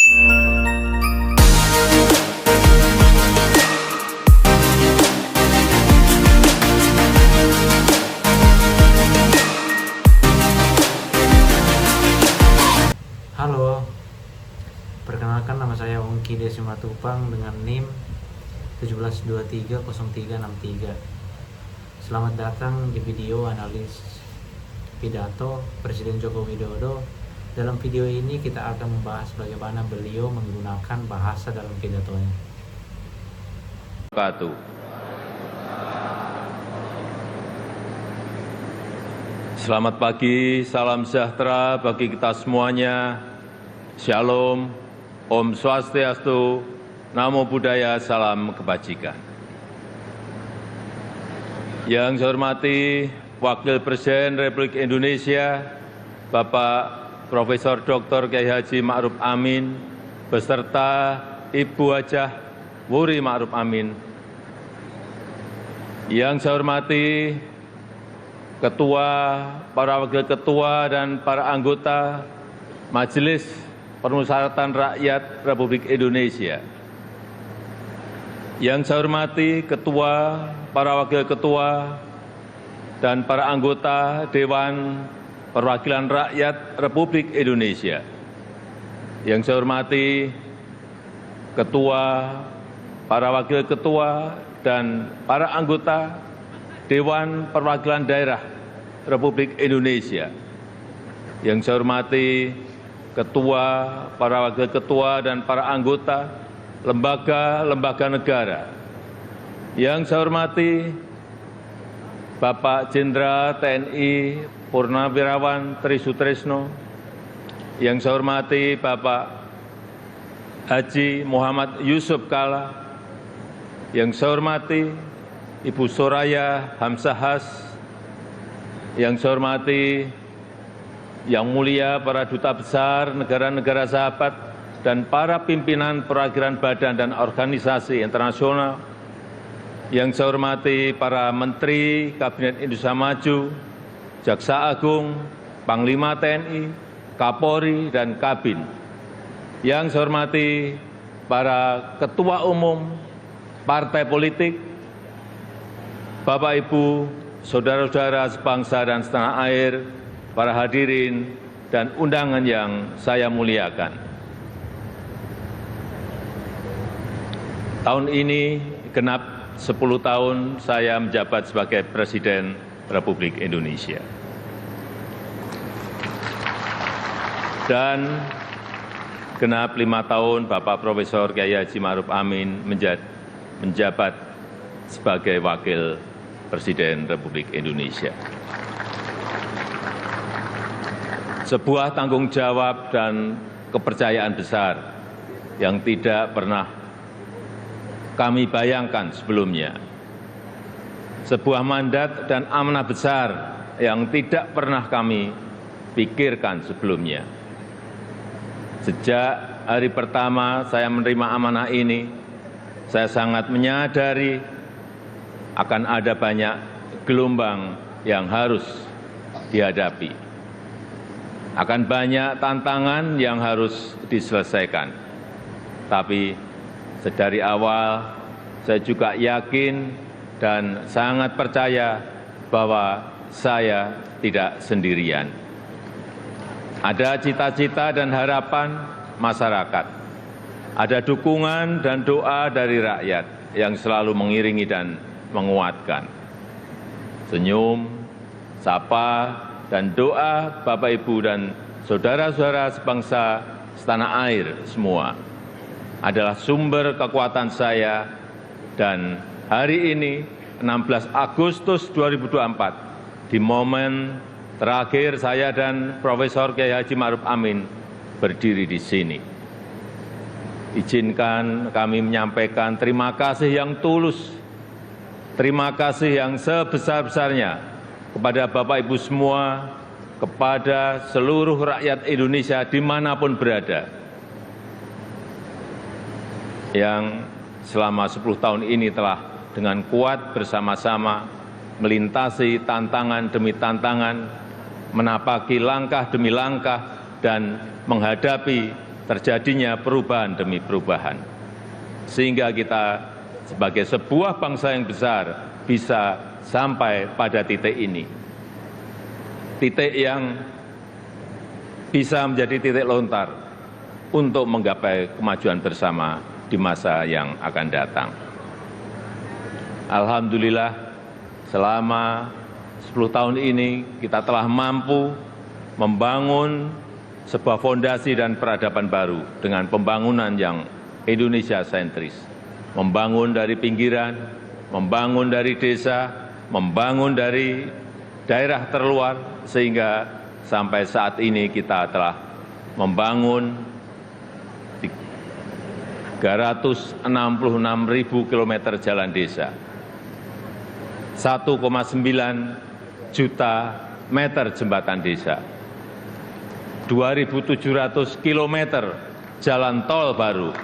Halo, perkenalkan nama saya Ongki Desimatupang dengan NIM 17230363. Selamat datang di video analis pidato Presiden Joko Widodo. Dalam video ini kita akan membahas bagaimana beliau menggunakan bahasa dalam pidatonya. Selamat pagi, salam sejahtera bagi kita semuanya. Shalom, Om Swastiastu, Namo Buddhaya, salam kebajikan. Yang saya hormati Wakil Presiden Republik Indonesia, Bapak Profesor Dr. Kiai Haji Ma'ruf Amin, beserta Ibu Hajah Wuri Ma'ruf Amin. Yang saya hormati Ketua, para Wakil Ketua, dan para anggota Majelis Permusyawaratan Rakyat Republik Indonesia. Yang saya hormati Ketua, para Wakil Ketua, dan para anggota Dewan Perwakilan Rakyat Republik Indonesia. Yang saya hormati Ketua, para Wakil Ketua, dan para anggota Dewan Perwakilan Daerah Republik Indonesia. Yang saya hormati Ketua, para Wakil Ketua, dan para anggota lembaga-lembaga negara. Yang saya hormati Bapak Jenderal TNI Purnawirawan Tri Sutrisno. Yang saya hormati Bapak Haji Muhammad Yusuf Kalla. Yang saya hormati Ibu Soraya Hamsahas. Yang saya hormati Yang mulia para duta besar negara-negara sahabat dan para pimpinan perwakilan badan dan organisasi internasional. Yang saya hormati para Menteri Kabinet Indonesia Maju, Jaksa Agung, Panglima TNI, Kapolri, dan Kabin. Yang saya hormati para Ketua Umum Partai Politik, Bapak Ibu, saudara-saudara sebangsa dan setanah air, para hadirin dan undangan yang saya muliakan. Tahun ini genap 10 tahun saya menjabat sebagai Presiden Republik Indonesia. Dan genap 5 tahun Bapak Profesor Kiai Haji Ma'ruf Amin menjabat sebagai Wakil Presiden Republik Indonesia. Sebuah tanggung jawab dan kepercayaan besar yang tidak pernah kami bayangkan sebelumnya. Sebuah mandat dan amanah besar yang tidak pernah kami pikirkan sebelumnya. Sejak hari pertama saya menerima amanah ini, saya sangat menyadari akan ada banyak gelombang yang harus dihadapi. Akan banyak tantangan yang harus diselesaikan. Tapi sedari awal saya juga yakin dan sangat percaya bahwa saya tidak sendirian. Ada cita-cita dan harapan masyarakat. Ada dukungan dan doa dari rakyat yang selalu mengiringi dan menguatkan. Senyum, sapa, dan doa Bapak Ibu dan saudara-saudara sebangsa setanah air semua adalah sumber kekuatan saya. Dan hari ini 16 Agustus 2024 di momen terakhir saya dan Profesor Kiai Haji Ma'ruf Amin berdiri di sini. Izinkan kami menyampaikan terima kasih yang tulus, terima kasih yang sebesar-besarnya kepada Bapak Ibu semua, kepada seluruh rakyat Indonesia dimanapun berada, yang selama 10 tahun ini telah dengan kuat bersama-sama melintasi tantangan demi tantangan, menapaki langkah demi langkah, dan menghadapi terjadinya perubahan demi perubahan. Sehingga kita sebagai sebuah bangsa yang besar bisa sampai pada titik ini. Titik yang bisa menjadi titik lontar untuk menggapai kemajuan bersama di masa yang akan datang. Alhamdulillah, selama 10 tahun ini kita telah mampu membangun sebuah fondasi dan peradaban baru dengan pembangunan yang Indonesia sentris. Membangun dari pinggiran, membangun dari desa, membangun dari daerah terluar, sehingga sampai saat ini kita telah membangun 366.000 kilometer jalan desa, 1,9 juta meter jembatan desa, 2.700 kilometer jalan tol baru,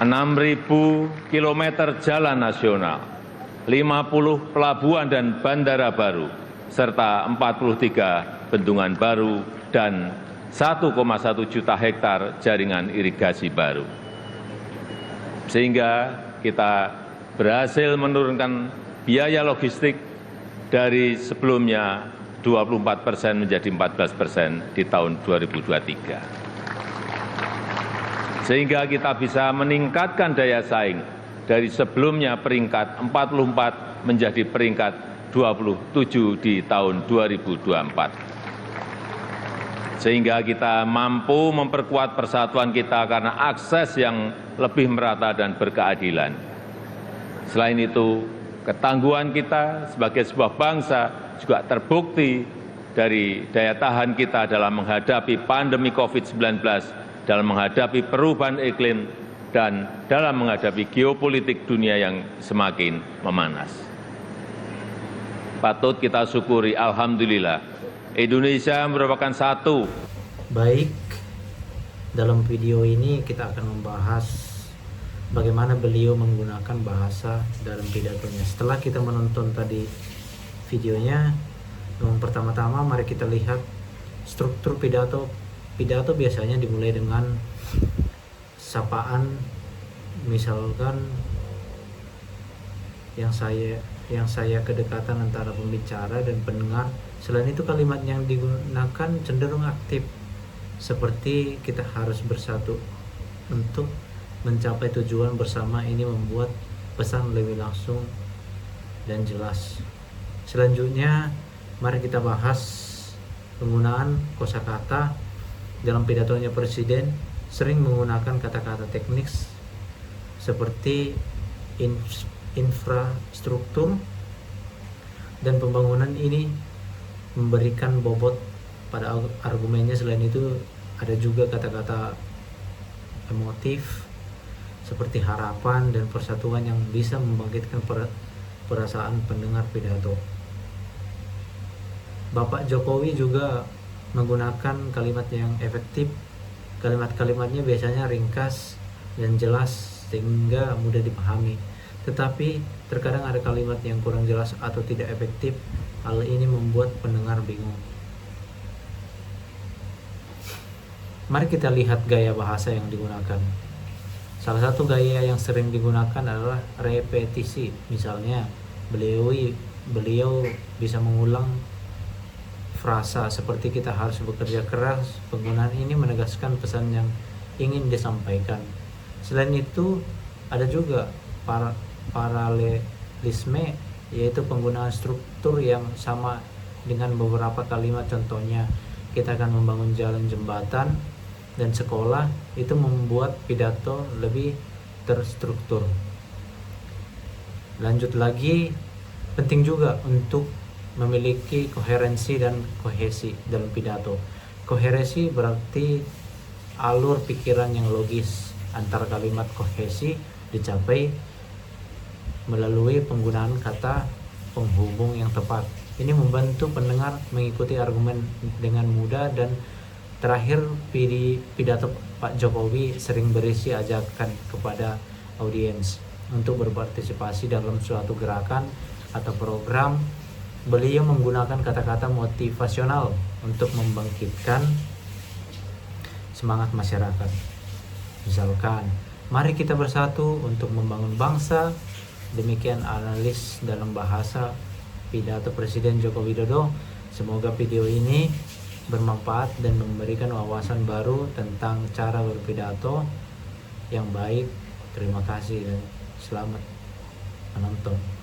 6.000 kilometer jalan nasional, 50 pelabuhan dan bandara baru, serta 43 bendungan baru dan 1,1 juta hektar jaringan irigasi baru. Sehingga kita berhasil menurunkan biaya logistik dari sebelumnya 24% menjadi 14% di tahun 2023. Sehingga kita bisa meningkatkan daya saing dari sebelumnya peringkat 44 menjadi peringkat 27 di tahun 2024. Sehingga kita mampu memperkuat persatuan kita karena akses yang lebih merata dan berkeadilan. Selain itu, ketangguhan kita sebagai sebuah bangsa juga terbukti dari daya tahan kita dalam menghadapi pandemi COVID-19, dalam menghadapi perubahan iklim, dan dalam menghadapi geopolitik dunia yang semakin memanas. Patut kita syukuri, alhamdulillah, Indonesia merupakan satu. Baik, dalam video ini kita akan membahas bagaimana beliau menggunakan bahasa dalam pidatonya. Setelah kita menonton tadi videonya, yang pertama-tama mari kita lihat struktur pidato. Pidato biasanya dimulai dengan sapaan, misalkan yang saya kedekatan antara pembicara dan pendengar. Selain itu kalimat yang digunakan cenderung aktif, seperti kita harus bersatu untuk mencapai tujuan bersama. Ini membuat pesan lebih langsung dan jelas. Selanjutnya mari kita bahas penggunaan kosakata. Dalam pidatonya Presiden sering menggunakan kata-kata teknis seperti infrastruktur dan pembangunan. Ini memberikan bobot pada argumennya. Selain itu ada juga kata-kata emotif seperti harapan dan persatuan yang bisa membangkitkan perasaan pendengar pidato. Bapak Jokowi juga menggunakan kalimat yang efektif. Kalimat-kalimatnya biasanya ringkas dan jelas sehingga mudah dipahami. Tetapi terkadang ada kalimat yang kurang jelas atau tidak efektif. Hal ini membuat pendengar bingung. Mari kita lihat gaya bahasa yang digunakan. Salah satu gaya yang sering digunakan adalah repetisi. Misalnya, beliau bisa mengulang frasa seperti kita harus bekerja keras. Penggunaan ini menegaskan pesan yang ingin disampaikan. Selain itu, ada juga paralelisme, yaitu penggunaan struktur yang sama dengan beberapa kalimat. Contohnya, kita akan membangun jalan, jembatan, dan sekolah. Itu membuat pidato lebih terstruktur. Lanjut lagi, penting juga untuk memiliki koherensi dan kohesi dalam pidato. Koherensi berarti alur pikiran yang logis. Antar kalimat kohesi dicapai melalui penggunaan kata penghubung yang tepat. Ini membantu pendengar mengikuti argumen dengan mudah. Dan terakhir, pidato Pak Jokowi sering berisi ajakan kepada audiens untuk berpartisipasi dalam suatu gerakan atau program. Beliau menggunakan kata-kata motivasional untuk membangkitkan semangat masyarakat. Misalkan, mari kita bersatu untuk membangun bangsa. Demikian analis dalam bahasa pidato Presiden Joko Widodo. Semoga video ini bermanfaat dan memberikan wawasan baru tentang cara berpidato yang baik. Terima kasih dan selamat menonton.